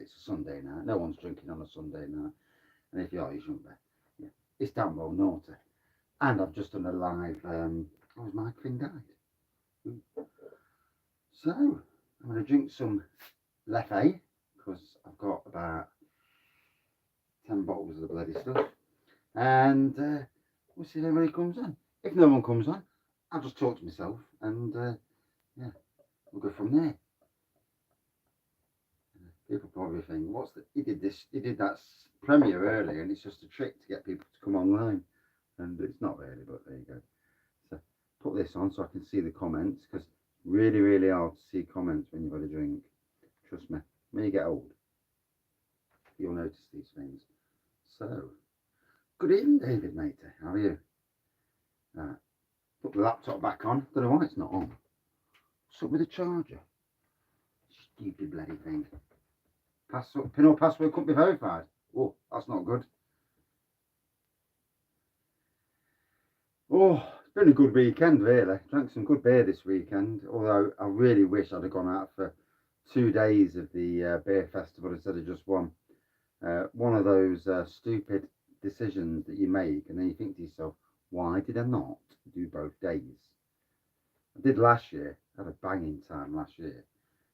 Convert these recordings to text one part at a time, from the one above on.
it's a Sunday night. No one's drinking on a Sunday night. And if you are, you shouldn't be. Yeah. It's damn well naughty. And I've just done a live, how's my thing died? So, I'm going to drink some Leffe, because I've got about 10 bottles of the bloody stuff. And we'll see if anybody comes on. If no one comes on, I'll just talk to myself and yeah, we'll go from there. People probably think, what's the, he did that premiere earlier and it's just a trick to get people to come online. And it's not really, but there you go. So put this on so I can see the comments, because really, really hard to see comments when you've got a drink. Trust me, when you get old, you'll notice these things. So, good evening, David, matey. How are you? Put the laptop back on. Don't know why it's not on. What's up with the charger? Stupid bloody thing. Password, pin or password couldn't be verified. Oh, that's not good. Oh, it's been a good weekend, really. Drank some good beer this weekend, although I really wish I'd have gone out for 2 days of the beer festival instead of just one. One of those stupid decisions that you make, and then you think to yourself, why did I not do both days? I did last year. I had a banging time last year,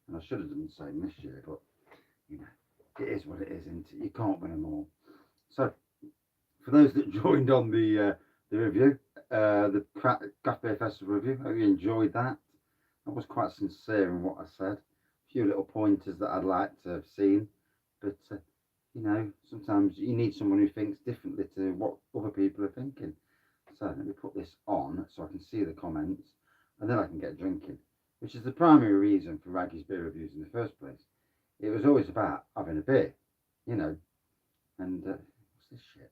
and I should have done the same this year, but you know, it is what it is, isn't it? You can't win them all. So, for those that joined on the review, the Craft Beer Festival review, I hope you enjoyed that. I was quite sincere in what I said. A few little pointers that I'd like to have seen, but you know, sometimes you need someone who thinks differently to what other people are thinking. So let me put this on so I can see the comments, and then I can get drinking, which is the primary reason for Wraggys beer reviews in the first place. It was always about having a beer, you know, and what's this shit?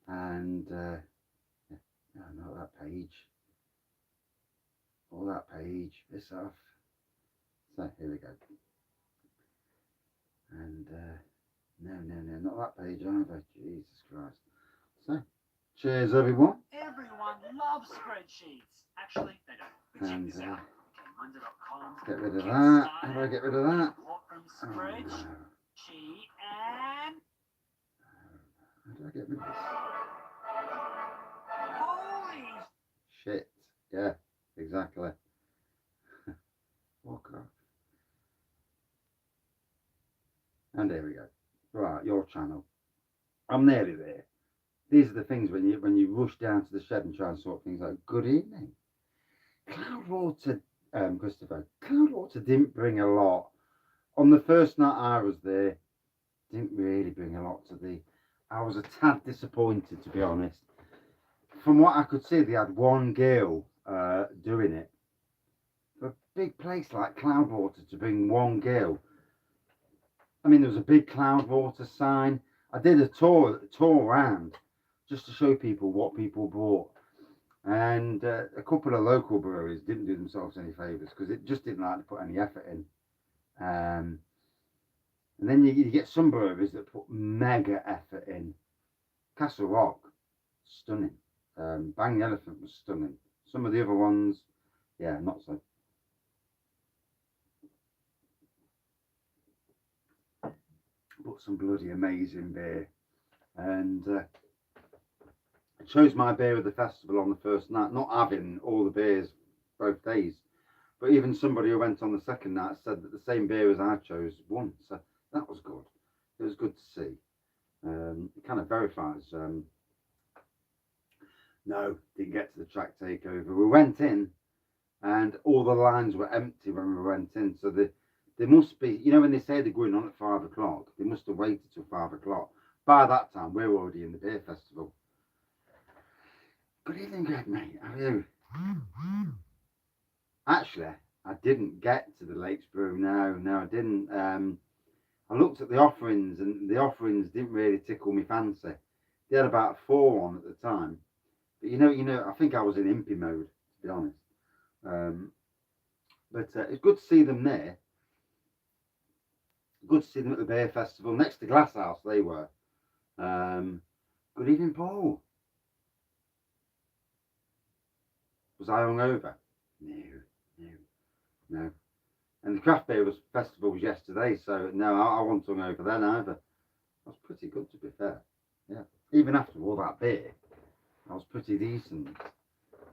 And no, not that page. All that page, piss off. So here we go. And no, not that page either. Jesus Christ. So, cheers everyone. Everyone loves spreadsheets. Actually, they don't. Check this out. Let's get rid of that. How do I get rid of that? From spreadsheet and how do I get rid of this? holy Shit. Yeah, exactly. Walk off. And there we go. Right, your channel. I'm nearly there. These are the things when you rush down to the shed and try and sort things out. Good evening. Cloudwater, Christopher. Cloudwater didn't bring a lot. On the first night I was there, didn't really bring a lot to the... I was a tad disappointed, to be honest. From what I could see, they had one girl doing it. For a big place like Cloudwater to bring one girl. I mean, there was a big Cloudwater sign. I did a tour around just to show people what people bought. And a couple of local breweries didn't do themselves any favours because it just didn't like to put any effort in. And then you get some breweries that put mega effort in. Castle Rock, stunning. Bang the Elephant was stunning. Some of the other ones, yeah, not so. But some bloody amazing beer. And I chose my beer of the festival on the first night, not having all the beers both days. But even somebody who went on the second night said that the same beer as I chose won. So that was good. It was good to see. It kind of verifies. No, didn't get to the track takeover. We went in and all the lines were empty when we went in. So they must be, you know, when they say they're going on at 5 o'clock, they must have waited till 5 o'clock. By that time, we're already in the beer festival. Good evening, Greg, mate. How are you? Actually, I didn't get to the Lakes Brew. No, I didn't. I looked at the offerings, and the offerings didn't really tickle me fancy. They had about 4 on at the time. But you know, I think I was in impy mode, to be honest. But it's good to see them there. Good to see them at the beer festival next to Glasshouse. They were. Good evening, Paul. Was I hungover? No. And the craft beer festival was yesterday, so no, I wasn't hungover then either. I was pretty good, to be fair. Yeah, even after all that beer, I was pretty decent.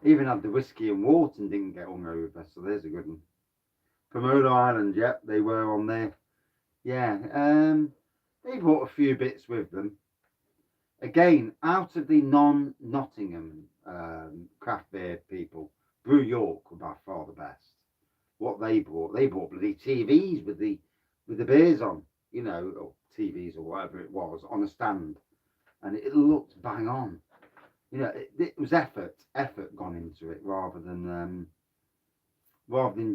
Even had the whiskey and water and didn't get hungover, so there's a good one. Pomolo Island, yep, they were on there. Yeah, they brought a few bits with them. Again, out of the non-Nottingham craft beer people, Brew York were by far the best. What they brought bloody TVs with the beers on, you know, or TVs or whatever it was, on a stand, and it looked bang on. You know, it was effort gone into it rather than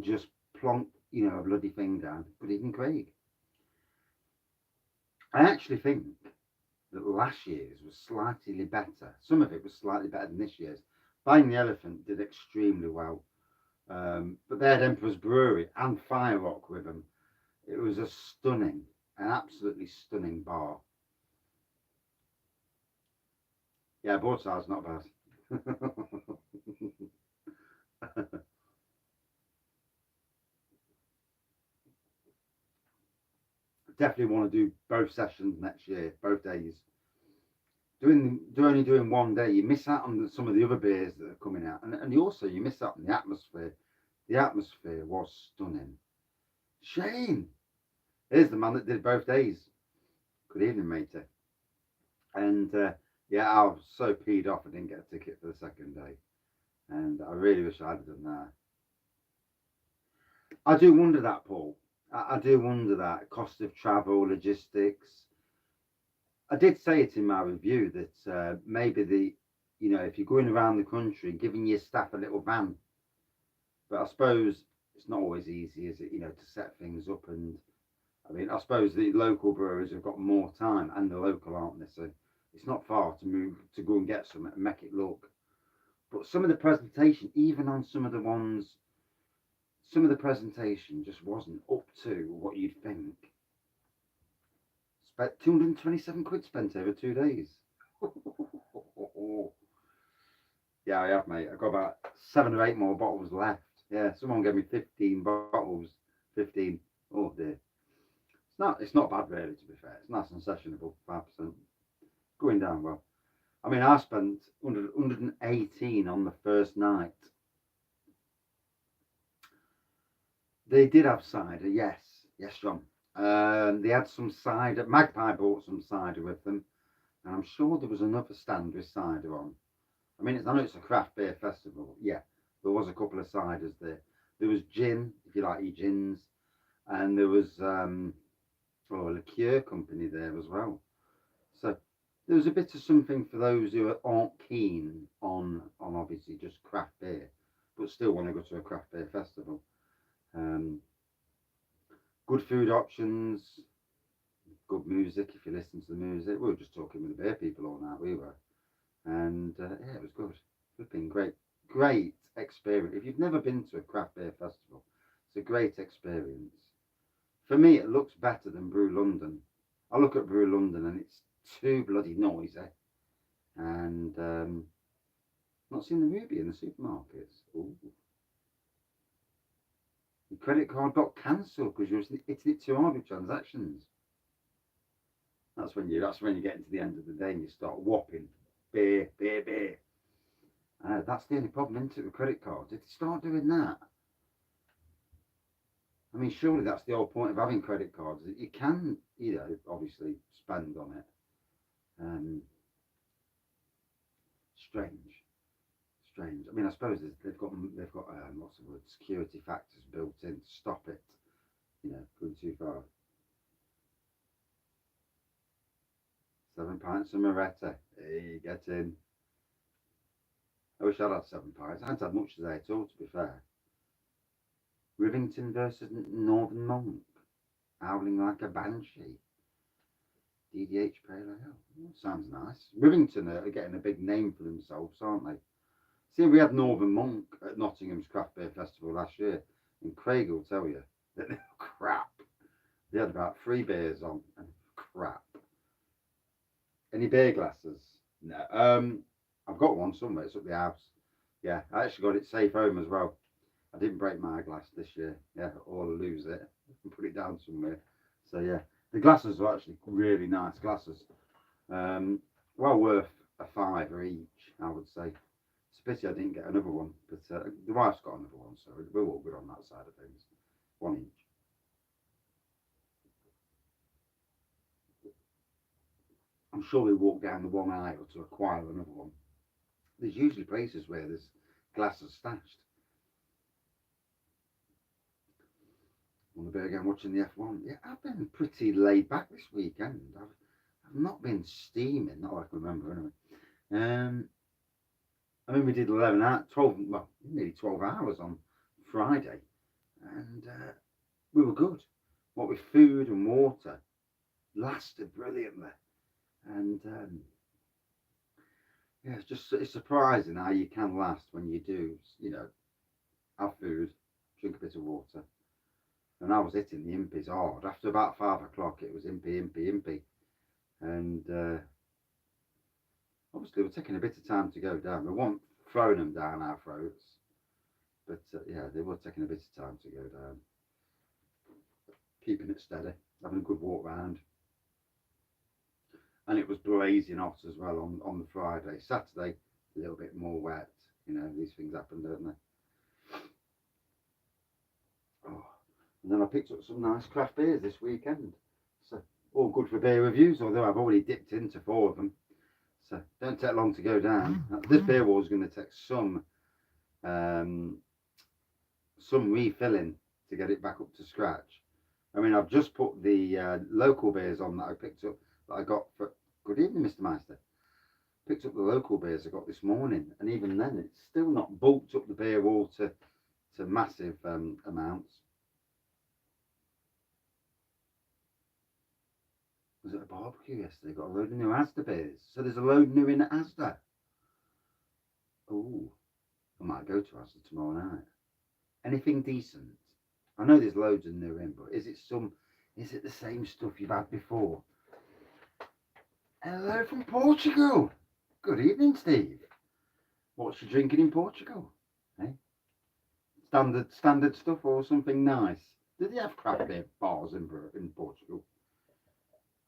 just plonk, you know, a bloody thing down. But even Craig, I actually think that last year's was slightly better. Some of it was slightly better than this year's. Buying the Elephant did extremely well. But they had Emperor's Brewery and Fire Rock with them. It was an absolutely stunning bar. Yeah, Broadside's not bad. Definitely want to do both sessions next year, both days. Only doing one day, you miss out on some of the other beers that are coming out, and you miss out on the atmosphere. The atmosphere was stunning. Shane, here's the man that did both days. Good evening, matey. And yeah, I was so peed off I didn't get a ticket for the second day, and I really wish I'd done that. I do wonder that, Paul. I do wonder that cost of travel, logistics. I did say it in my review that maybe if you're going around the country, giving your staff a little van. But I suppose it's not always easy, is it? You know, to set things up, and I mean, I suppose the local breweries have got more time, and the local, aren't they? So it's not far to move to go and get some and make it look. But some of the presentation, even on some of the ones, some of the presentation just wasn't up to what you'd think. Spent 227 quid spent over 2 days. Yeah, I have, mate. I've got about 7 or 8 more bottles left. Yeah, someone gave me 15 bottles. 15. Oh dear. It's not bad really, to be fair. It's nice and sessionable, 5%. Going down well. I mean, I spent 118 on the first night. They did have cider, yes. Yes, John. They had some cider. Magpie bought some cider with them. And I'm sure there was another stand with cider on. I mean, I know it's a craft beer festival. Yeah, there was a couple of ciders there. There was gin, if you like your gins. And there was a liqueur company there as well. So there was a bit of something for those who aren't keen on obviously just craft beer, but still want to go to a craft beer festival. Good food options, good music if you listen to the music. We were just talking with the beer people all night, we were. And yeah, it was good. It's been great experience. If you've never been to a craft beer festival, it's a great experience. For me, it looks better than Brew London. I look at Brew London and it's too bloody noisy. And not seen the Ruby in the supermarkets. Ooh. Your credit card got cancelled because you're hitting it too hard with transactions. That's when you get into the end of the day and you start whopping beer. That's the only problem, isn't it, with credit cards? If you start doing that, I mean, surely that's the whole point of having credit cards. You can, obviously spend on it. Strange. I mean, I suppose they've got lots of security factors built in to stop it, going too far. 7 pints of Moretti. Hey, get in. I wish I'd had 7 pints. I hadn't had much today at all, to be fair. Rivington versus Northern Monk. Howling like a banshee. DDH Pale Ale. Oh, sounds nice. Rivington are getting a big name for themselves, aren't they? See, we had Northern Monk at Nottingham's Craft Beer Festival last year, and Craig will tell you that they were crap. They had about 3 beers on, and crap. Any beer glasses? No. I've got one somewhere. It's up the house. Yeah, I actually got it safe home as well. I didn't break my glass this year, yeah, or lose it and put it down somewhere. So yeah, the glasses are actually really nice glasses. Well worth a fiver each, I would say. It's a pity I didn't get another one, but the wife's got another one, so we're all good on that side of things. One each. I'm sure we walk down the one aisle to acquire another one. There's usually places where there's glasses stashed. On the bit again, watching the F1. Yeah, I've been pretty laid back this weekend. I've not been steaming, not like I remember anyway. I mean, we did 11 hours, 12, well, nearly 12 hours on Friday, and we were good. What with food and water, lasted brilliantly, and yeah, it's surprising how you can last when you do, have food, drink a bit of water, and I was hitting the impies hard. After about 5 o'clock, it was impy, and obviously we're taking a bit of time to go down. We weren't throwing them down our throats, but yeah, they were taking a bit of time to go down. Keeping it steady, having a good walk round. And it was blazing hot as well on the Friday. Saturday, a little bit more wet. These things happen, don't they? Oh. And then I picked up some nice craft beers this weekend. So, all good for beer reviews, although I've already dipped into 4 of them. So, don't take long to go down. This beer war is going to take some refilling to get it back up to scratch. I mean, I've just put the local beers on that I picked up that I got for. Good evening, Mr. Meister. Picked up the local beers I got this morning, and even then, it's still not bulked up the beer wall to massive amounts. Was at a barbecue yesterday. Got a load of new Asda beers. So there's a load new in Asda. Oh, I might go to Asda tomorrow night. Anything decent? I know there's loads of new in, but is it the same stuff you've had before? Hello from Portugal. Good evening, Steve. What's you drinking in Portugal? Eh? Standard stuff or something nice? Do they have craft beer bars in Portugal?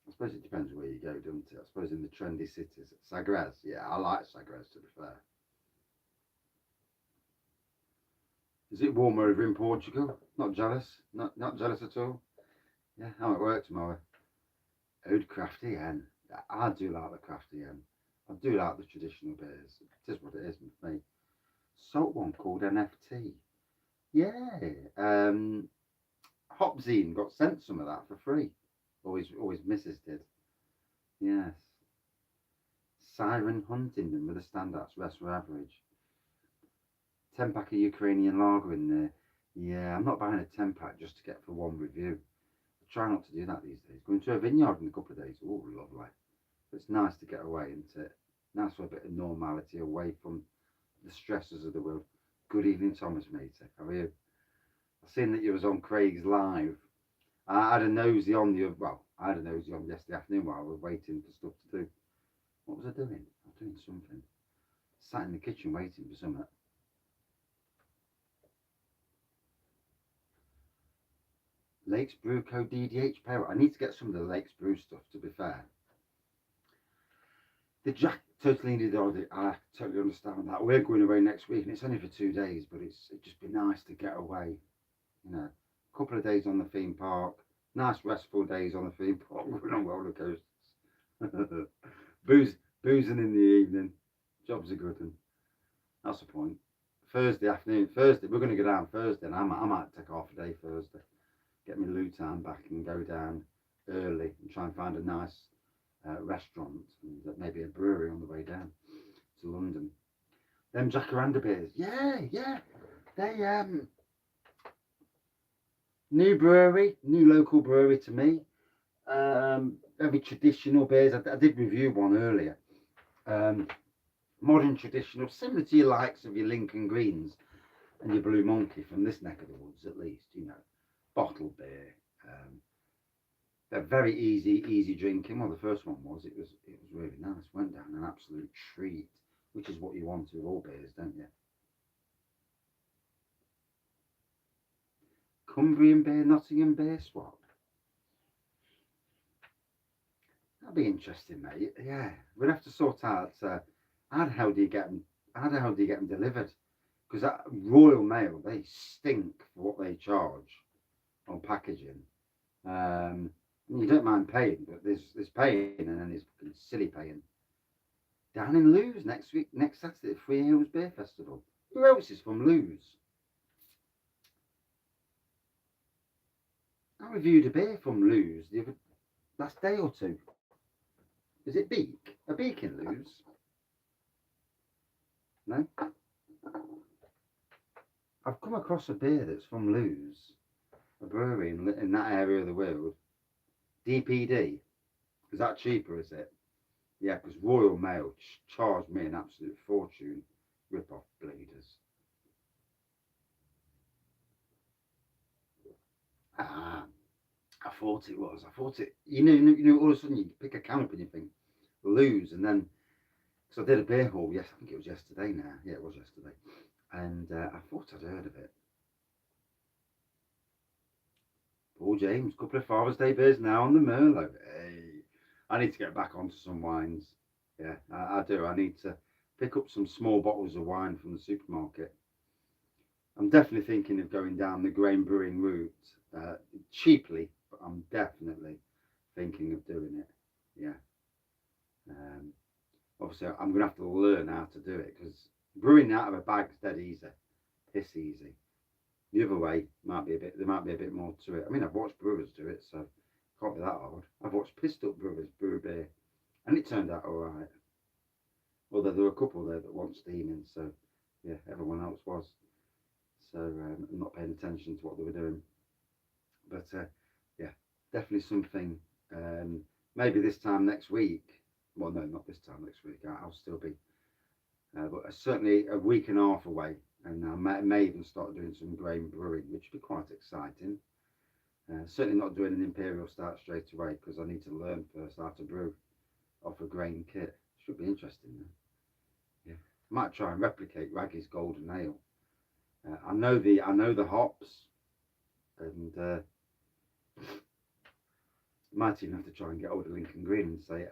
I suppose it depends where you go, doesn't it? I suppose in the trendy cities. Sagres, yeah, I like Sagres to be fair. Is it warmer over in Portugal? Not jealous? Not jealous at all? Yeah, I'm at work tomorrow. Oud crafty hen. I do like the crafty hen. I do like the traditional beers. It is what it is with me. Salt one called NFT. Yeah. Hopzine got sent some of that for free. Always Mrs. did. Yes. Siren Huntington with a standouts rest for average. 10-pack of Ukrainian lager in there. Yeah, I'm not buying a 10-pack just to get for one review. I try not to do that these days. Going to a vineyard in a couple of days. Oh, lovely. It's nice to get away, isn't it? Nice for a bit of normality away from the stresses of the world. Good evening, Thomas matey. How are you? I've seen that you was on Craig's live. I had a nosy on yesterday afternoon while I was waiting for stuff to do. What was I doing? I was doing something. Sat in the kitchen waiting for something. Lakes Brew Co. DDH Power. I need to get some of the Lakes Brew stuff, to be fair. The Jack totally needed the audit. I totally understand that. We're going away next week, and it's only for 2 days, but it'd just be nice to get away. A couple of days on the theme park, nice restful days on the theme park, going on roller coasters, boozing in the evening. Jobs are good, and that's the point. Thursday afternoon, we're going to go down Thursday, and I might take half a day Thursday, get my loo time back, and go down early and try and find a nice restaurant and maybe a brewery on the way down to London. Them Jacaranda beers, yeah, they new local brewery to me. Very traditional beers. I did review one earlier. Modern traditional, similar to your likes of your Lincoln Greens and your Blue Monkey from this neck of the woods, at least. Bottled beer. They're very easy drinking. Well, the first one was. It was really nice. Went down an absolute treat, which is what you want with all beers, don't you? Cumbrian beer, Nottingham beer swap. That'd be interesting, mate. Yeah, we'd have to sort out how the hell do you get them? How the hell do you get them delivered? Because that Royal Mail, they stink for what they charge on packaging. You don't mind paying, but there's paying and then there's silly paying. Down in Lewes next Saturday at Free Hills Beer Festival. Who else is from Lewes? I reviewed a beer from Lewes the last day or two. Is it Beak? A Beak in Lewes? No? I've come across a beer that's from Lewes, a brewery in that area of the world. DPD. Is that cheaper, is it? Yeah, because Royal Mail charged me an absolute fortune. Rip-off bleeders. Ah, I thought it was. I thought it. You know. All of a sudden you pick a can up and you think, lose, and then. So I did a beer haul. Yes, I think it was yesterday. Now, yeah, it was yesterday, and I thought I'd heard of it. Paul James, couple of Father's Day beers now on the Merlot. Hey, I need to get back onto some wines. Yeah, I do. I need to pick up some small bottles of wine from the supermarket. I'm definitely thinking of going down the grain brewing route cheaply, but I'm definitely thinking of doing it. Yeah. Obviously, I'm going to have to learn how to do it because brewing out of a bag's dead easy, piss easy. The other way might be there might be a bit more to it. I mean, I've watched brewers do it, so it can't be that hard. I've watched pissed up brewers brew beer, and it turned out all right. Although there were a couple there that weren't steaming, so yeah, everyone else was. So I'm not paying attention to what they were doing. But yeah, definitely something. Maybe this time next week. Well, no, not this time next week. I'll still be, but certainly a week and a half away, and I may even start doing some grain brewing, which would be quite exciting. Certainly not doing an imperial start straight away because I need to learn first how to brew off a grain kit. Should be interesting though. Yeah, I might try and replicate Wraggy's golden ale. I know the hops, and might even have to try and get hold of Lincoln Green and say,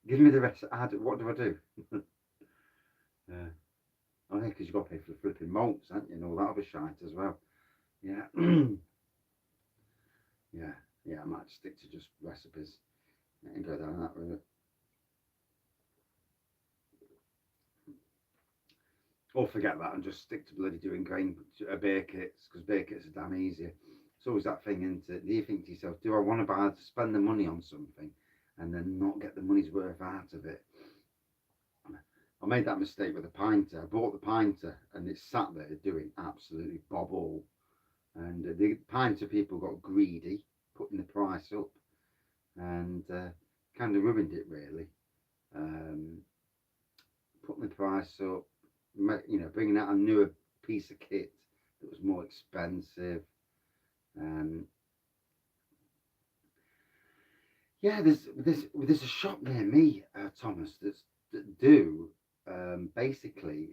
give me the rest. What do I do? Oh yeah, because you've got to pay for the flipping malts, haven't you, and all that other shite as well. Yeah, yeah. I might stick to just recipes and go down that route. Or forget that and just stick to bloody doing grain beer kits because beer kits are damn easier. It's always that thing, isn't it? Do you think to yourself, do I want to spend the money on something and then not get the money's worth out of it? I made that mistake with the pinter. I bought the pinter and it sat there doing absolutely bob all. And the pinter people got greedy, putting the price up, and kind of ruined it really. Putting the price up, bringing out a newer piece of kit that was more expensive. Yeah, there's a shop near me, Thomas, that do basically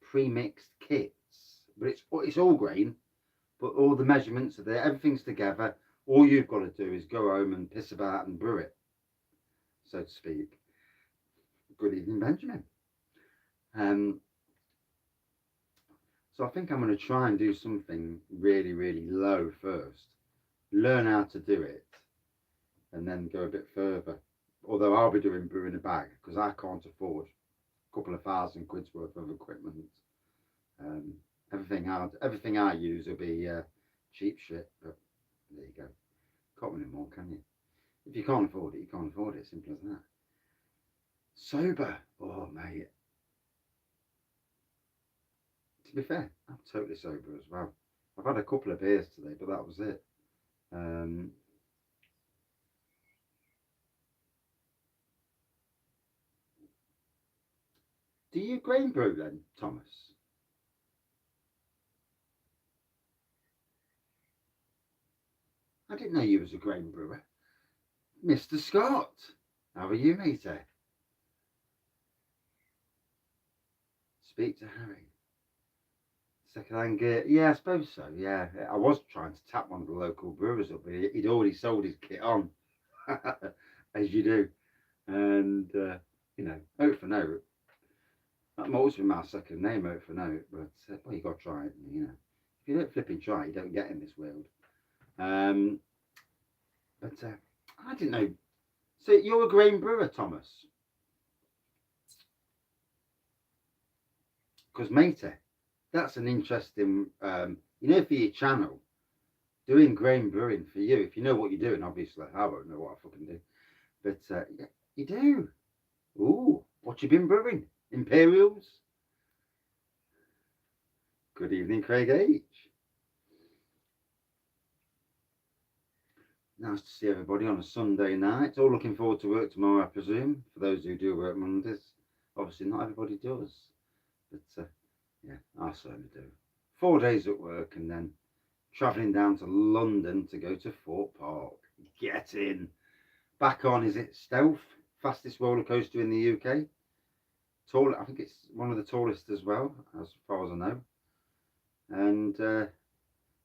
pre-mixed kits, but it's all grain, but all the measurements are there, everything's together. All you've got to do is go home and piss about and brew it, so to speak. Good evening, Benjamin. So I think I'm going to try and do something really, really low first, learn how to do it, and then go a bit further. Although I'll be doing brew in a bag because I can't afford a couple of £1,000 worth of equipment. Everything I use will be cheap shit, but there you go. Can't win it more, can you? If you can't afford it, you can't afford it. Simple as that. Sober, oh mate. To be fair, I'm totally sober as well. I've had a couple of beers today, but that was it. Do you grain brew then, Thomas? I didn't know you was a grain brewer. Mr. Scott, how are you, matey? Speak to Harry. Second-hand gear. Yeah, I suppose so. Yeah, I was trying to tap one of the local brewers up, but he'd already sold his kit on, as you do. And you know, out for note. That might also be my second name, out for note. But well, you got to try it. You know, if you don't flipping try, you don't get in this world. Um, but I didn't know. So you're a grain brewer, Thomas? Because matey, that's an interesting. You know, for your channel, doing grain brewing for you. If you know what you're doing, obviously, I won't know what I fucking do. But yeah, you do. Ooh, what you been brewing? Imperials. Good evening, Craig H. Nice to see everybody on a Sunday night. All looking forward to work tomorrow, I presume. For those who do work Mondays, obviously not everybody does, but yeah, I certainly do. 4 days at work and then travelling down to London to go to Fort Park. Get in. Back on, is it Stealth? Fastest roller coaster in the UK. Tall, I think it's one of the tallest as well, as far as I know. And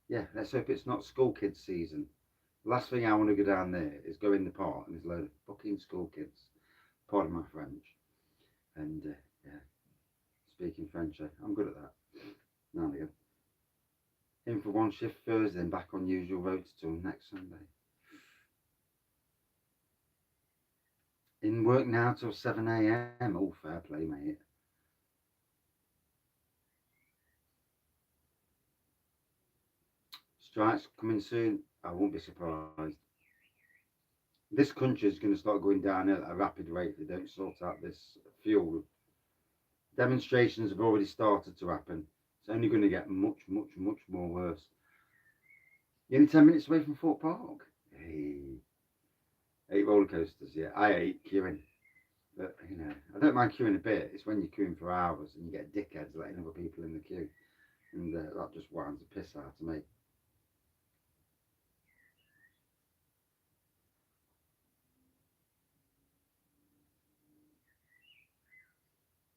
yeah, let's hope it's not school kids season. Last thing I want to go down there is go in the park and there's a load of fucking school kids. Pardon my French. And yeah, speaking French, I'm good at that. Now and again. In for one shift Thursday and back on usual roads till next Sunday. In work now till 7 a.m. Oh, fair play, mate. Strikes coming soon. I won't be surprised. This country is going to start going downhill at a rapid rate if they don't sort out this fuel. Demonstrations have already started to happen. It's only going to get much, much, much more worse. You're only 10 minutes away from Fort Park. Hey. 8 roller coasters, yeah. I hate queuing. But, you know, I don't mind queuing a bit. It's when you're queuing for hours and you get dickheads letting other people in the queue. And that just winds the piss out of me.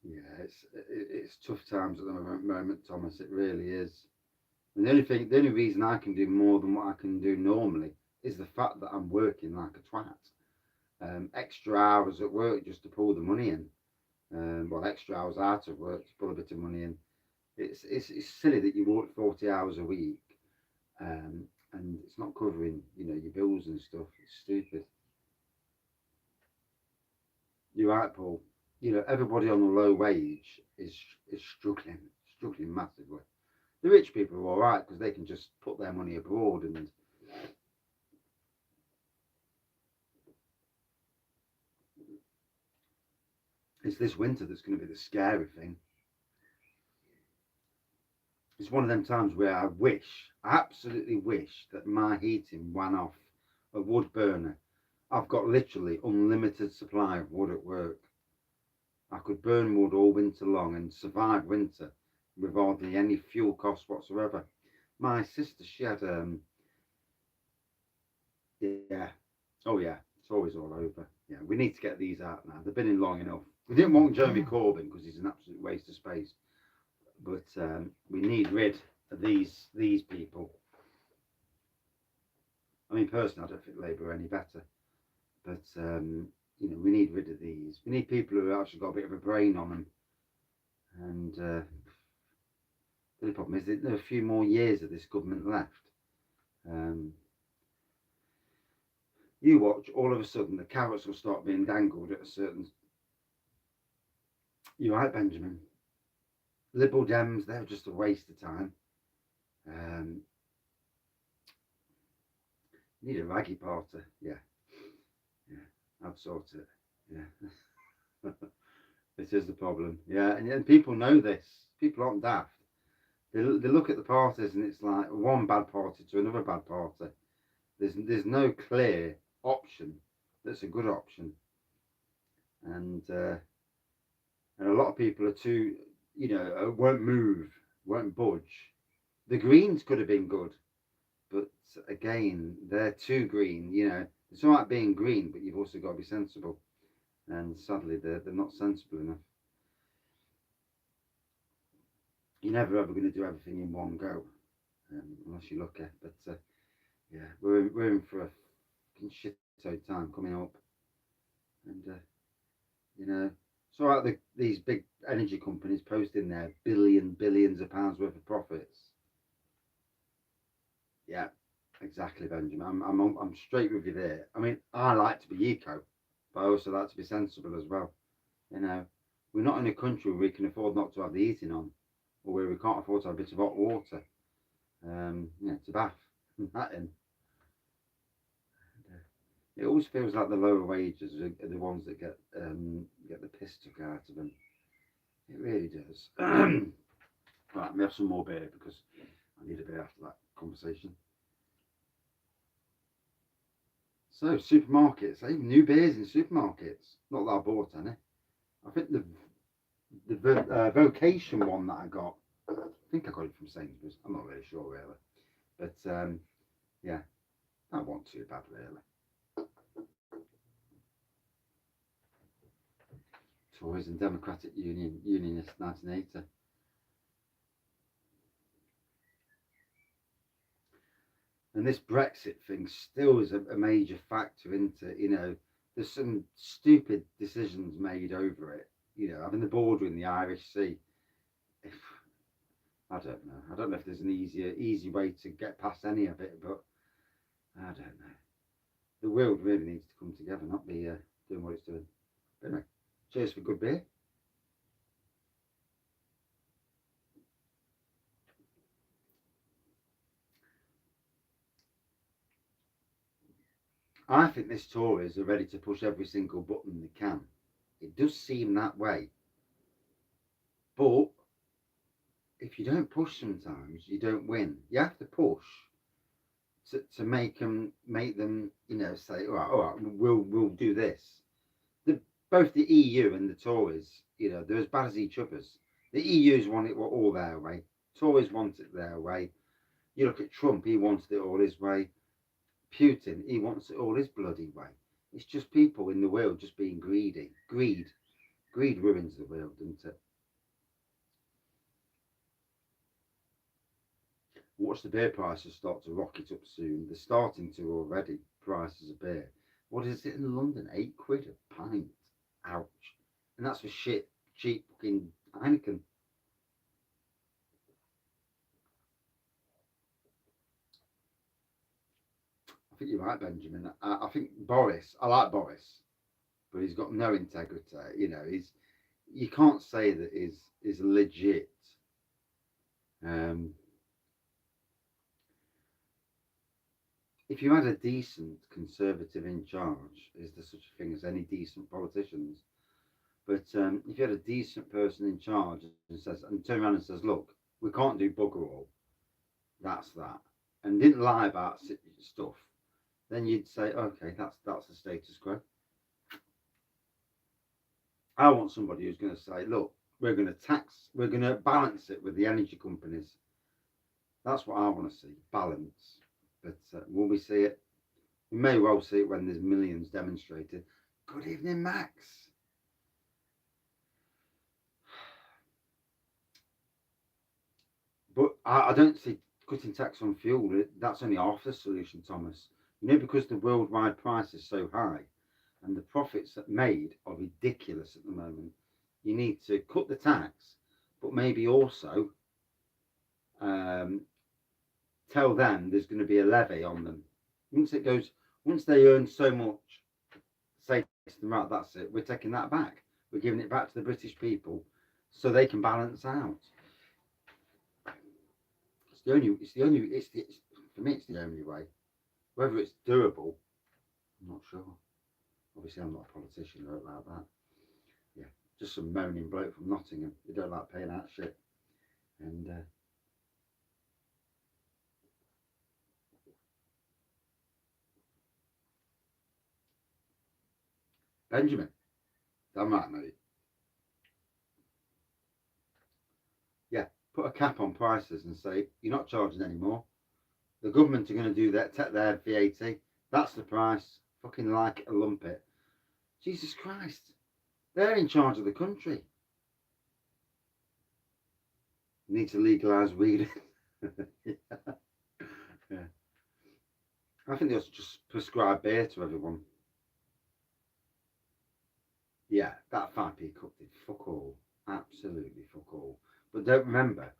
Yeah, it's tough times at the moment, Thomas. It really is. And the only reason I can do more than what I can do normally is the fact that I'm working like a twat. Extra hours at work just to pull the money in. Well, extra hours out of work to pull a bit of money in. It's silly that you work 40 hours a week, and it's not covering, you know, your bills and stuff. It's stupid. You're right, Paul. You know, everybody on the low wage is struggling massively. The rich people are all right because they can just put their money abroad, and it's this winter that's going to be the scary thing. It's one of them times where I absolutely wish that my heating ran off a wood burner. I've got literally unlimited supply of wood at work. I could burn wood all winter long and survive winter with hardly any fuel costs whatsoever. My sister, she had yeah, oh yeah, it's always all over. Yeah, we need to get these out now. They've been in long enough. We didn't want Jeremy Corbyn because he's an absolute waste of space, but we need rid of these people. I mean, personally, I don't think Labour are any better, but you know, we need rid of these. We need people who have actually got a bit of a brain on them. And the only problem is that there are a few more years of this government left. You watch, all of a sudden, the carrots will start being dangled at a certain. You're right, Benjamin. Liberal Dems, they're just a waste of time. You need a raggy party, yeah. I'd sort it, yeah. This is the problem, yeah. And people know this. People aren't daft. They look at the parties and it's like one bad party to another bad party. There's no clear option that's a good option, and a lot of people are too, you know, won't move, won't budge. The Greens could have been good, but again, they're too green. You know, it's all right being green, but you've also got to be sensible, and sadly, they're not sensible enough. you're never ever going to do everything in one go, unless you're lucky. But yeah, we're in for a fucking shit time coming up, and you know, so like these big energy companies posting their billions of pounds worth of profits. Yeah, exactly, Benjamin. I'm straight with you there. I mean, I like to be eco, but I also like to be sensible as well. You know, we're not in a country where we can afford not to have the heating on, or where we can't afford to have a bit of hot water, to bath that in. It always feels like the lower wages are the ones that get the piss took out of them. It really does. Right, let me have some more beer because I need a beer after that conversation. So supermarkets, new beers in supermarkets. Not that I bought any. I think the vocation one that I got, I think I got it from Sainsbury's. I'm not really sure really, but yeah, that wasn't too bad really. Tories and Democratic Unionists, 1980. And this Brexit thing still is a major factor into, there's some stupid decisions made over it. Having the border in the Irish Sea. If I don't know. I don't know if there's an easy way to get past any of it, but I don't know. The world really needs to come together, not be doing what it's doing. But anyway, cheers for good beer. I think this Tories are ready to push every single button they can. It does seem that way. But if you don't push sometimes, you don't win. You have to push to make them, say, all right, we'll do this. Both the EU and the Tories, they're as bad as each other's. The EU's want it all their way. Tories want it their way. You look at Trump, he wanted it all his way. Putin, he wants it all his bloody way. It's just people in the world just being greedy. Greed ruins the world, doesn't it? Watch the beer prices start to rocket up soon. They're starting to already. Prices of beer. What is it in London? £8 a pint. Ouch. And that's for shit, cheap fucking Heineken. I think you're right, Benjamin. I think Boris, I like Boris, but he's got no integrity. You can't say that is legit. Um, if you had a decent conservative in charge, is there such a thing as any decent politicians? But if you had a decent person in charge and turn around and says, "Look, we can't do bugger all. That's that," and didn't lie about stuff, then you'd say, "Okay, that's the status quo." I want somebody who's going to say, "Look, we're going to balance it with the energy companies." That's what I want to see, balance. But will we see it? We may well see it when there's millions demonstrated. Good evening, Max. But I don't see cutting tax on fuel. That's only half the solution, Thomas. Because the worldwide price is so high and the profits that made are ridiculous at the moment. You need to cut the tax, but maybe also um, tell them there's going to be a levy on them. Once they earn so much, say to them, right, that's it. We're taking that back. We're giving it back to the British people so they can balance out. For me, it's the only way. Whether it's doable, I'm not sure. Obviously, I'm not a politician, I don't like that. Yeah, just some moaning bloke from Nottingham. They don't like paying out shit. And Benjamin, damn right, mate. Yeah, put a cap on prices and say you're not charging anymore. The government are going to do that, take their VAT. That's the price. Fucking like it or lump it. Jesus Christ, they're in charge of the country. Need to legalise weed. Yeah. Yeah. I think they ought to just prescribe beer to everyone. Yeah, that 5p cup did fuck all. Absolutely fuck all. But don't remember,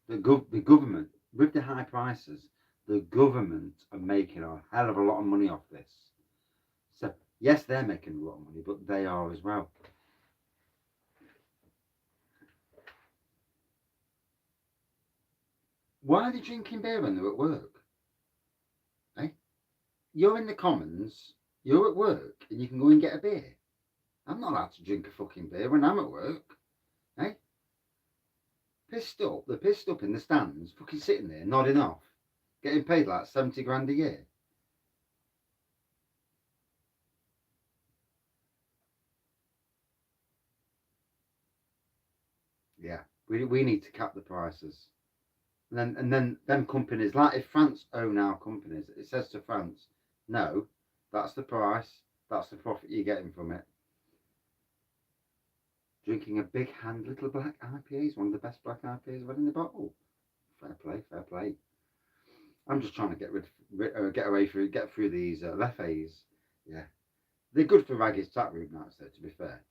the government, with the high prices, the government are making a hell of a lot of money off this. So, yes, they're making a lot of money, but they are as well. Why are they drinking beer when they're at work? Eh? You're in the Commons, you're at work, and you can go and get a beer. I'm not allowed to drink a fucking beer when I'm at work. Eh? Pissed up, they're pissed up in the stands, fucking sitting there, nodding off, getting paid like 70 grand a year. Yeah, we need to cap the prices. And then them companies, like if France own our companies, it says to France, no, that's the price, that's the profit you're getting from it. Drinking a big hand little black IPA is one of the best black IPAs I've had in the bottle. Fair play, fair play. I'm just trying to get away through, get through these lefes. Yeah, they're good for Wraggys Taproom nights, though. To be fair.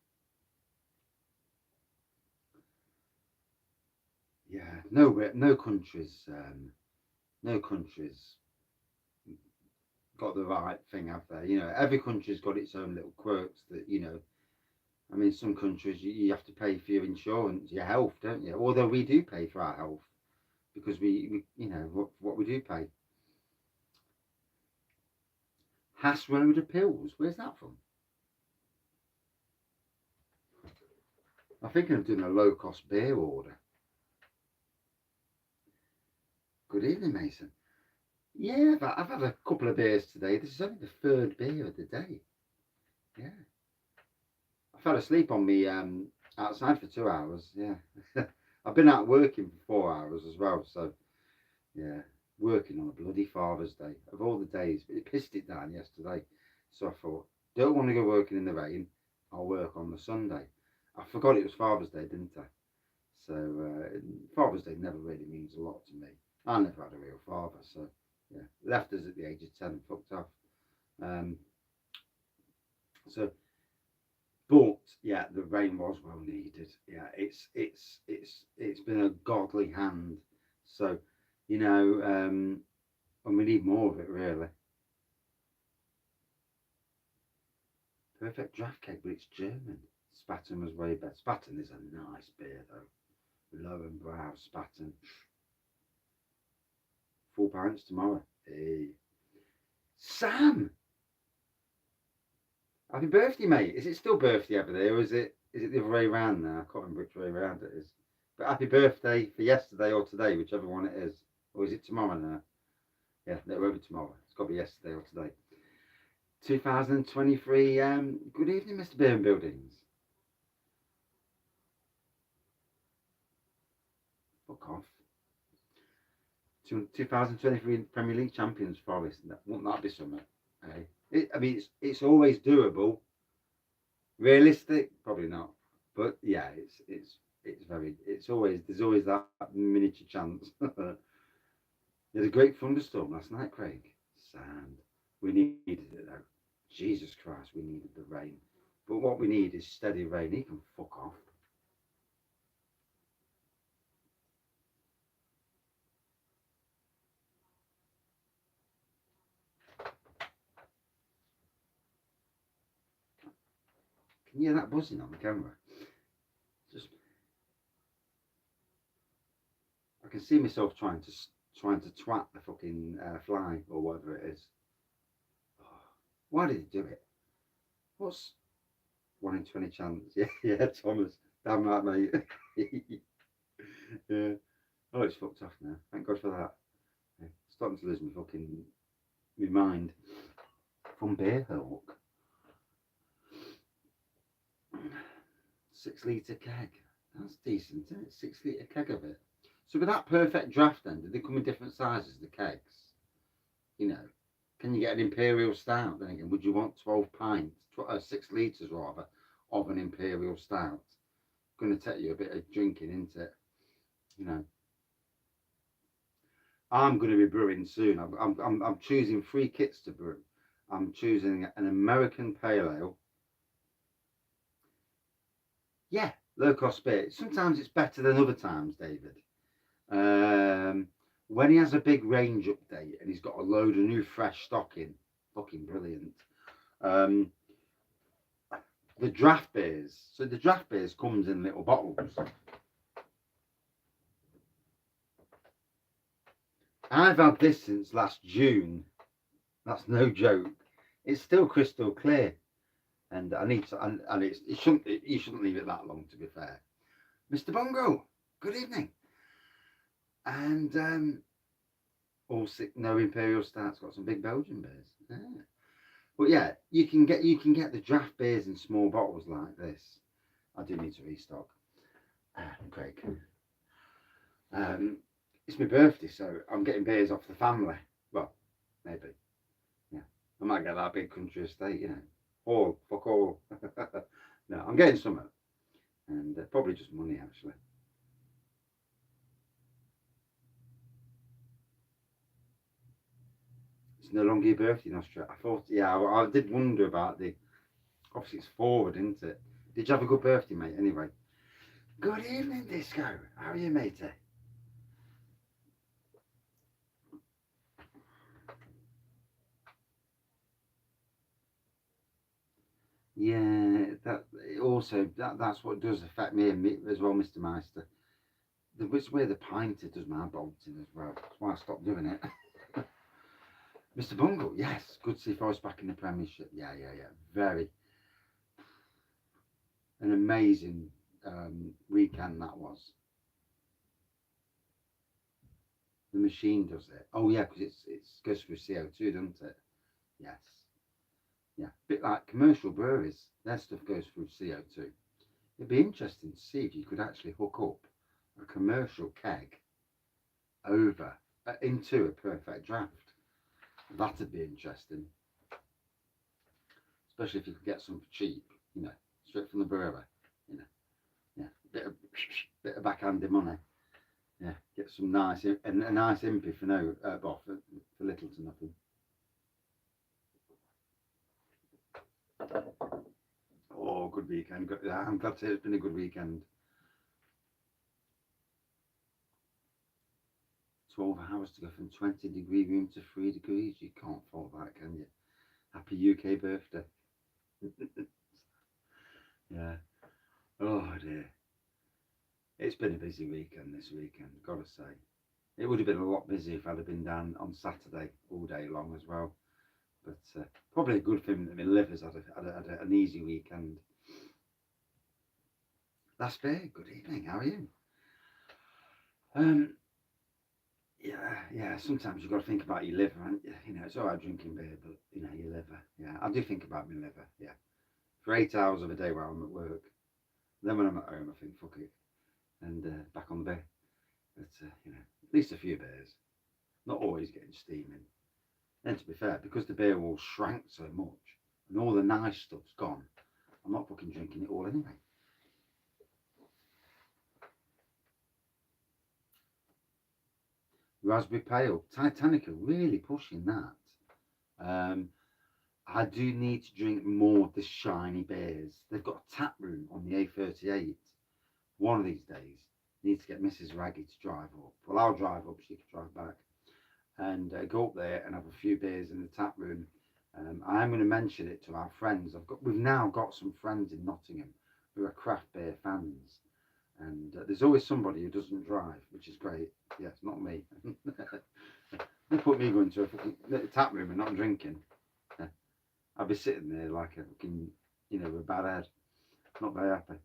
Yeah, no countries, no countries got the right thing, have they? You know, every country's got its own little quirks that I mean, some countries you have to pay for your insurance, your health, don't you? Although we do pay for our health because we what we do pay. Hass Road Appeals, where's that from? I'm thinking of doing a low cost beer order. Good evening, Mason. Yeah, I've had a couple of beers today. This is only the third beer of the day. Yeah. I fell asleep on me outside for 2 hours. Yeah. I've been out working for 4 hours as well. So, yeah, working on a bloody Father's Day of all the days. But it pissed it down yesterday. So I thought, don't want to go working in the rain. I'll work on the Sunday. I forgot it was Father's Day, didn't I? So Father's Day never really means a lot to me. I never had a real father, so yeah, left us at the age of 10 and fucked off. Um, so, but yeah, the rain was well needed. Yeah, it's been a godly hand. So, and we need more of it really. Perfect draft cake, but it's German. Spaten was way better. Spaten is a nice beer though. Low and brow Spaten. £4 tomorrow. Hey, Sam. Happy birthday, mate. Is it still birthday over there, or is it the other way around now? I can't remember which way around it is. But happy birthday for yesterday or today, whichever one it is. Or is it tomorrow now? Yeah, no, it won't be tomorrow. It's got to be yesterday or today. 2023. Good evening, Mr. Beer and Buildings. Fuck off. 2023 Premier League champions, Forest. Wouldn't that be something? I mean, it's always doable. Realistic, probably not. But yeah, there's always that miniature chance. There's a great thunderstorm last night, Craig. Sand. We needed it though. Jesus Christ, we needed the rain. But what we need is steady rain. He can fuck off. Can you hear that buzzing on the camera? Just, I can see myself trying to twat the fucking fly or whatever it is. Why did he do it? What's 1 in 20 chance? Yeah, yeah, Thomas. Damn right, mate. Yeah. Oh, it's fucked off now. Thank God for that. Yeah. Starting to lose my mind from Beer Hawk. 6 litre keg. That's decent, isn't it? 6 litre keg of it. So with that perfect draft then, did they come in different sizes, the kegs? Can you get an imperial stout then again? Would you want 12 pints, 6 litres rather, of an imperial stout? Going to take you a bit of drinking, isn't it? I'm going to be brewing soon. I'm choosing 3 kits to brew. I'm choosing an American Pale Ale. Yeah, low cost beer. Sometimes it's better than other times, David. When he has a big range update and he's got a load of new fresh stock in, fucking brilliant. The draft beers. So the draft beers comes in little bottles. I've had this since last June. That's no joke. It's still crystal clear, and I need to. And it shouldn't. You shouldn't leave it that long. To be fair, Mr. Bongo. Good evening. And all sick. No Imperial Stouts. Got some big Belgian beers. Yeah. But yeah, you can get the draft beers in small bottles like this. I do need to restock. Craig. It's my birthday, so I'm getting beers off the family. Well, maybe. Yeah, I might get that big country estate, you know. All, fuck all. No, I'm getting some, and probably just money actually. It's no longer your birthday in Australia. I thought, yeah, I did wonder about the. Obviously, it's forward, isn't it? Did you have a good birthday, mate? Anyway. Good evening, Disco. How are you, matey? Yeah, that's what does affect me as well, Mr. Meister. It's where the pinter does my bolting as well. That's why I stopped doing it. Mr. Bungle, yes, good to see Forest back in the Premiership. Yeah. Very an amazing weekend that was. The machine does it. Oh yeah, because it goes through CO2, doesn't it? Yes. Yeah, a bit like commercial breweries. Their stuff goes through CO2. It'd be interesting to see if you could actually hook up a commercial keg over into a perfect draft. That'd be interesting, especially if you could get some for cheap, straight from the brewer, yeah, bit of backhanded money, yeah, get some nice and a nice impy for no, for little to nothing. Oh, good weekend. I'm glad to say it's been a good weekend. 12 hours to go from 20-degree room to 3 degrees. You can't fault that, can you? Happy UK birthday. Yeah. Oh dear. It's been a busy weekend this weekend, gotta say. It would have been a lot busier if I'd have been down on Saturday all day long as well. But probably a good thing that my liver's had an easy weekend. That's fair. Good evening. How are you? Yeah. Sometimes you've got to think about your liver, and it's all right drinking beer, but your liver. Yeah, I do think about my liver. Yeah, for 8 hours of a day while I'm at work. Then when I'm at home, I think fuck it, and back on the beer. But at least a few beers. Not always getting steaming. And to be fair, because the beer all shrank so much and all the nice stuff's gone, I'm not fucking drinking it all anyway. Raspberry Pale, Titanica, really pushing that. I do need to drink more of the shiny beers. They've got a tap room on the A38. One of these days, need to get Mrs. Wraggy to drive up. Well, I'll drive up, she can drive back. And go up there and have a few beers in the tap room. I am going to mention it to our friends. We've now got some friends in Nottingham who are craft beer fans, and there's always somebody who doesn't drive, which is great. Yeah, it's not me. They put me going to a fucking tap room and not drinking. I'd be sitting there like a fucking, with a bad head. Not very happy.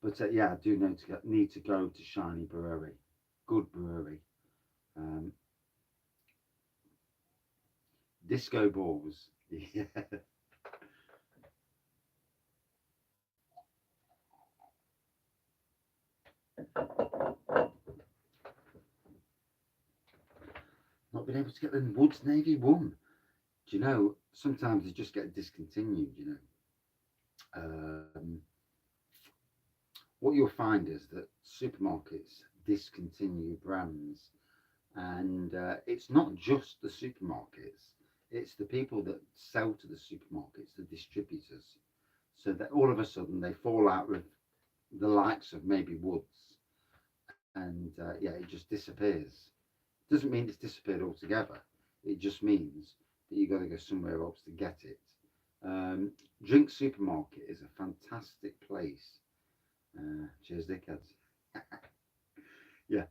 But yeah, I do need to go to Shiny Brewery. Good brewery. Disco balls. Yeah. Not been able to get the Woods Navy 1. Do you know, sometimes they just get discontinued, what you'll find is that supermarkets discontinue brands, And it's not just the supermarkets, it's the people that sell to the supermarkets, the distributors. So that all of a sudden they fall out with the likes of maybe Woods, and yeah, it just disappears. Doesn't mean it's disappeared altogether. It just means that you got to go somewhere else to get it. Drink Supermarket is a fantastic place. Cheers, dickheads. Yeah,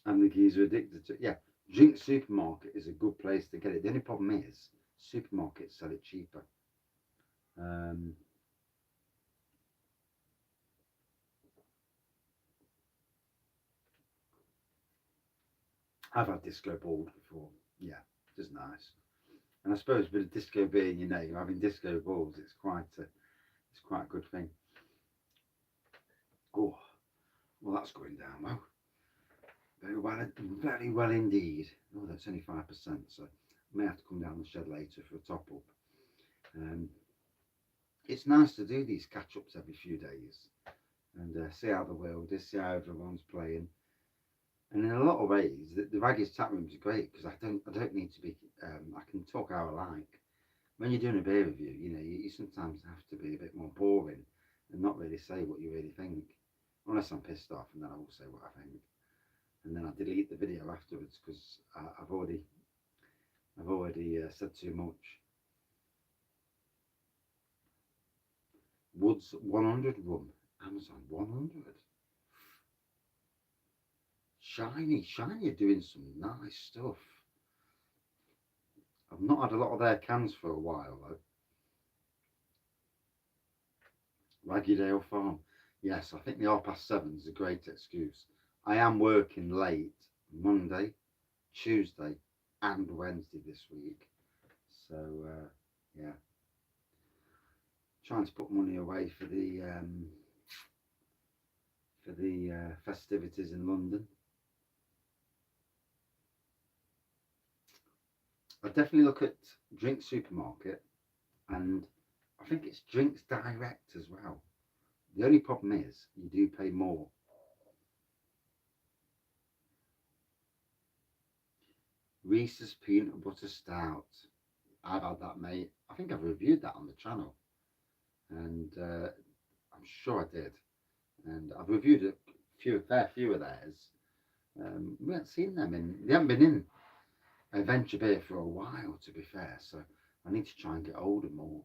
and the geezer addicted to it. Yeah, Drink Supermarket is a good place to get it. The only problem is supermarkets sell it cheaper. Um, I've had disco balls before. Yeah, just nice. And I suppose with a disco being your name, having disco balls, it's quite a good thing. Oh, well, that's going down well. Very well indeed. Oh, that's only 5%, so I may have to come down the shed later for a top up. Um, it's nice to do these catch ups every few days and see how the world is, see how everyone's playing. And in a lot of ways, the Wraggys Taproom is great because I don't need to be. I can talk how I like. When you're doing a beer review, you sometimes have to be a bit more boring and not really say what you really think, unless I'm pissed off, and then I will say what I think. And then I delete the video afterwards because I've already said too much. Woods 100 rum, Amazon 100. Shiny are doing some nice stuff. I've not had a lot of their cans for a while though. Raggydale Farm. Yes, I think the 7:30 is a great excuse. I am working late Monday, Tuesday, and Wednesday this week. So yeah, trying to put money away for the festivities in London. I definitely look at Drink Supermarket, and I think it's Drinks Direct as well. The only problem is you do pay more. Reese's Peanut Butter Stout. I've had that, mate. I think I've reviewed that on the channel, and I'm sure I did. And I've reviewed fair few of theirs. We haven't seen them they haven't been in Adventure Beer for a while, to be fair. So I need to try and get older more.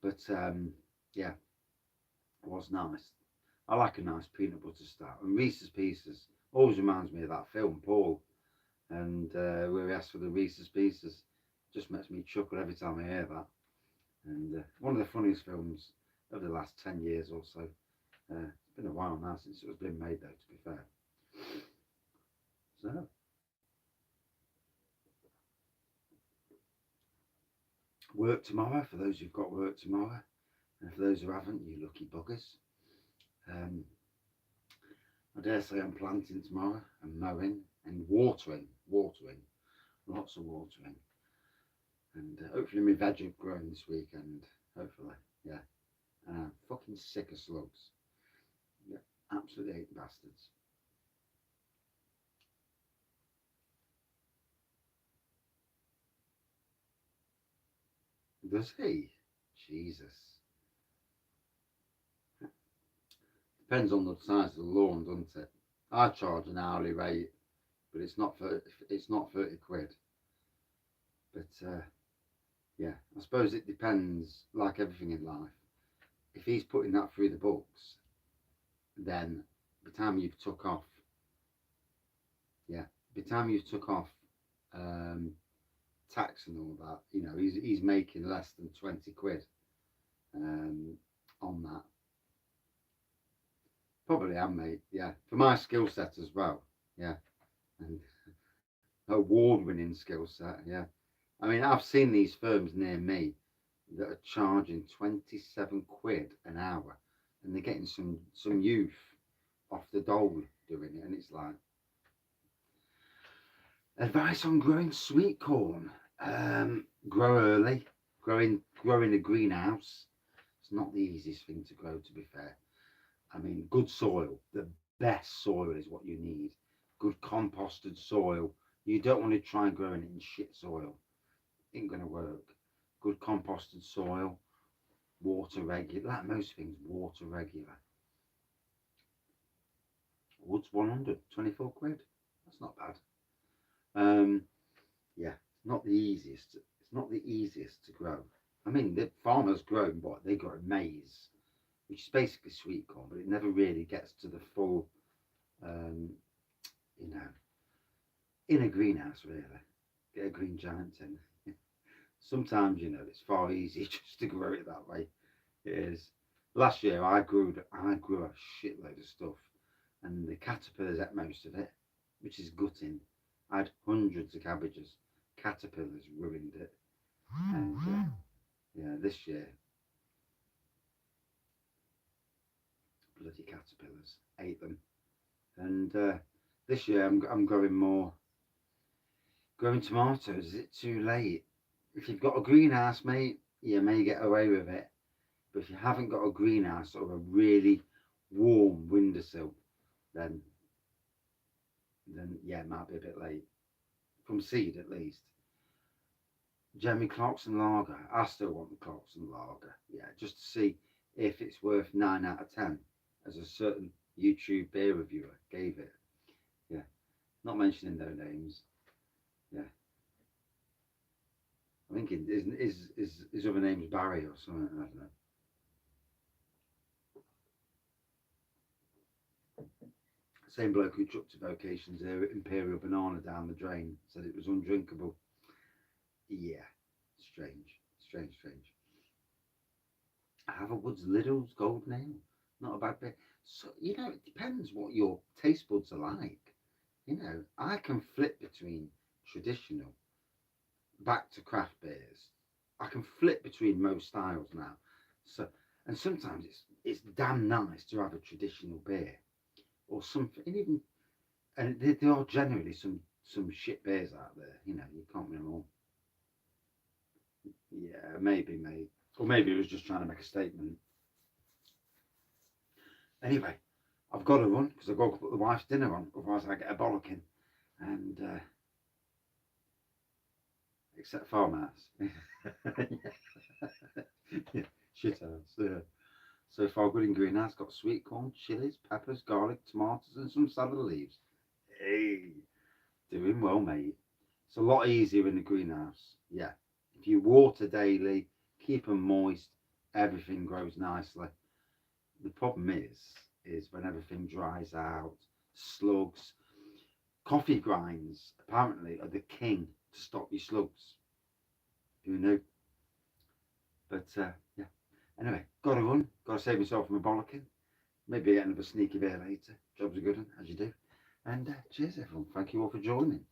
But yeah, it was nice. I like a nice peanut butter stout. And Reese's Pieces always reminds me of that film, Paul, and where he asked for the Reese's Pieces. Just makes me chuckle every time I hear that. And one of the funniest films of the last 10 years or so. It's been a while now since it was being made, though, to be fair. So, work tomorrow for those who've got work tomorrow. And for those who haven't, you lucky buggers. Um, I dare say I'm planting tomorrow and mowing and watering, lots of watering. And hopefully my veg will grow this weekend, hopefully, yeah. And I'm fucking sick of slugs. Yeah, absolutely hate bastards. Does he? Jesus. Depends on the size of the lawn, doesn't it? I charge an hourly rate, but it's not 30 quid. But yeah, I suppose it depends, like everything in life. If he's putting that through the books, then by the time you've took off, yeah, by the time you've took off um, tax and all that, he's making less than 20 quid on that. Probably am, mate. Yeah, for my skill set as well. Yeah, and award-winning skill set. Yeah, I mean, I've seen these firms near me that are charging 27 quid an hour, and they're getting some youth off the dole doing it, and it's like advice on growing sweet corn. Grow early. Grow in a greenhouse. It's not the easiest thing to grow, to be fair. I mean, good soil, the best soil is what you need. good composted soil. You don't want to try and grow it in shit soil. Ain't gonna work. Good composted soil, water regular. Like most things, water regular. Woods 100, 24 quid. That's not bad. Yeah, not the easiest. It's not the easiest to grow. I mean, the farmers grow what they grow maize, which is basically sweet corn, but it never really gets to the full, you know, in a greenhouse really. Get a green giant in. Sometimes, you know, it's far easier just to grow it that way. It is. Last year I grew a shitload of stuff, and the caterpillars ate most of it, which is gutting. I had hundreds of cabbages. Caterpillars ruined it. And yeah, this year, bloody caterpillars ate them. And this year I'm growing tomatoes. Is it too late? If you've got a greenhouse, mate, you may get away with it. But if you haven't got a greenhouse or a really warm windowsill, then yeah, it might be a bit late. From seed at least. Jeremy Clarkson Lager. I still want the Clarkson Lager. Yeah, just to see if it's worth 9 out of 10, as a certain YouTube beer reviewer gave it. Yeah, not mentioning their names. Yeah, I think his other name's Barry or something. I don't know. Same bloke who chucked a vocations there, Imperial Banana down the drain, said it was undrinkable. Yeah, strange. Haverwood's Lidl's Golden Ale, not a bad bit. So, you know, it depends what your taste buds are like. You know, I can flip between traditional back to craft beers. I can flip between most styles now. So, and sometimes it's damn nice to have a traditional beer or something. And there are generally some shit beers out there. You know, you can't win them all. Yeah, maybe, mate. Or maybe it was just trying to make a statement. Anyway, I've got to run because I've got to put the wife's dinner on. Otherwise, I get a bollocking. And except farmhouse. Yeah, shit house. Yeah. So far, good in greenhouse. Got sweet corn, chilies, peppers, garlic, tomatoes, and some salad leaves. Hey, doing well, mate. It's a lot easier in the greenhouse. Yeah. If you water daily, keep them moist, everything grows nicely. The problem is when everything dries out, slugs, coffee grinds apparently are the king to stop your slugs. Who knew? But yeah. Anyway, gotta run. Gotta save myself from a bollocking. Maybe get another sneaky beer later. Job's a good one, as you do. And cheers, everyone. Thank you all for joining.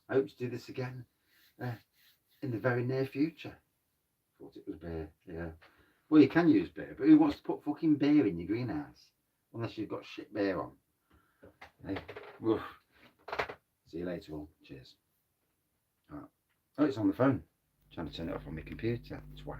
I hope to do this again in the very near future. Thought it was beer. Yeah. Well, you can use beer, but who wants to put fucking beer in your greenhouse? Unless you've got shit beer on. Hey, woof. See you later all. Cheers. All right. Oh, it's on the phone. I'm trying to turn it off on my computer. Twat.